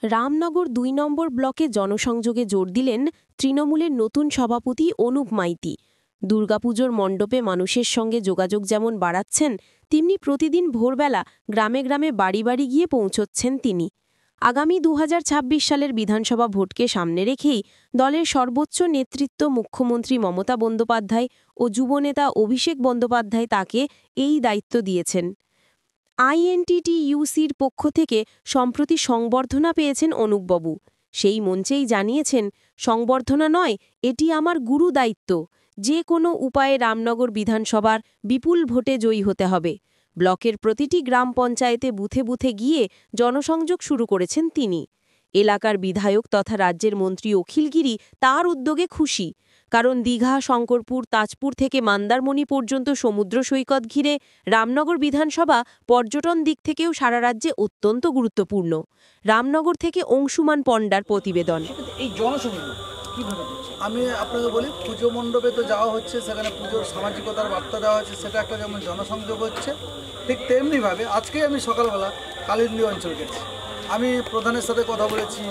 রামনগর ২ নম্বর ব্লকে জনসংযোগে জোর দিলেন তৃণমূলের নতুন সভাপতি অনুপ মাইতি। দুর্গাপুজোর মণ্ডপে মানুষের সঙ্গে যোগাযোগ যেমন বাড়াচ্ছেন, তেমনি প্রতিদিন ভোরবেলা গ্রামে গ্রামে বাড়ি বাড়ি গিয়ে পৌঁছচ্ছেন তিনি। আগামী ২০২৬ সালের বিধানসভা ভোটকে সামনে রেখেই দলের সর্বোচ্চ নেতৃত্ব মুখ্যমন্ত্রী মমতা বন্দ্যোপাধ্যায় ও যুবনেতা অভিষেক বন্দ্যোপাধ্যায় তাকে এই দায়িত্ব দিয়েছেন। আইএনটিটিইউসির পক্ষ থেকে সম্প্রতি সংবর্ধনা পেয়েছেন অনুপবাবু। সেই মঞ্চেই জানিয়েছেন, সংবর্ধনা নয়, এটি আমার গুরু দায়িত্ব। যে কোনো উপায়ে রামনগর বিধানসভার বিপুল ভোটে জয়ী হতে হবে। ব্লকের প্রতিটি গ্রাম পঞ্চায়েতে বুথে বুথে গিয়ে জনসংযোগ শুরু করেছেন তিনি। এলাকার বিধায়ক তথা রাজ্যের মন্ত্রী অখিল গিরি তার উদ্যোগে খুশি, কারণ দীঘা, শঙ্করপুর, তাজপুর থেকে মন্দারমণি পর্যন্ত সমুদ্র সৈকত ঘিরে রামনগর বিধানসভা পর্যটন দিক থেকেও সারা রাজ্যে অত্যন্ত গুরুত্বপূর্ণ। রামনগর থেকে অংশুমান পণ্ডার প্রতিবেদন। এই জনসংযোগ আমি আপনাকে বলি, পুজো মণ্ডপে তো যাওয়া হচ্ছে, সেখানে পুজোর সামাজিকতার বার্তা দেওয়া হচ্ছে, সেটা একটা যেমন জনসংযোগ হচ্ছে, ঠিক তেমনিভাবে আজকে আমি সকালবেলা কালিন্দী অঞ্চল গেছি। আমি প্রধানের সাথে কথা বলেছি,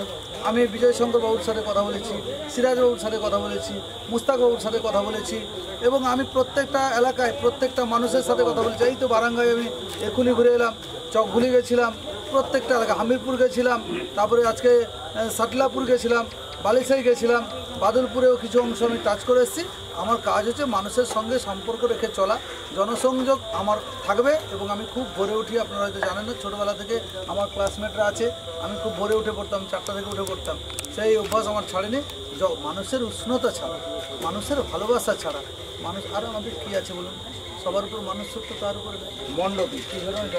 আমি বিজয় শঙ্কর বাবুর সাথে কথা বলেছি, সিরাজ বাবুর সাথে কথা বলেছি, মুস্তাক বাবুর সাথে কথা বলেছি, এবং আমি প্রত্যেকটা এলাকায় প্রত্যেকটা মানুষের সাথে কথা বলেছি। এই তো বারাঙ্গায় আমি এখুনি ঘুরে এলাম, চকঘুলি গেছিলাম, প্রত্যেকটা এলাকা হামিরপুর গেছিলাম, তারপরে আজকে সাটলাপুর গেছিলাম, বালিসাই গেছিলাম, বাদলপুরেও কিছু অংশ আমি টাচ করে এসেছি। আমার কাজ হচ্ছে মানুষের সঙ্গে সম্পর্ক রেখে চলা, জনসংযোগ আমার থাকবে। এবং আমি খুব ভোরে উঠি, আপনারা হয়তো জানেন না, ছোটোবেলা থেকে আমার ক্লাসমেটরা আছে, আমি খুব ভোরে উঠে পড়তাম, 4টা থেকে উঠে পড়তাম। সেই অভ্যাস আমার ছাড়েনি। মানুষের উষ্ণতা ছাড়া, মানুষের ভালোবাসা ছাড়া মানুষ আর আমাদের কী আছে বলুন? সবার উপর মানুষ সত্য, তার উপরে মণ্ডপে কী ধরনের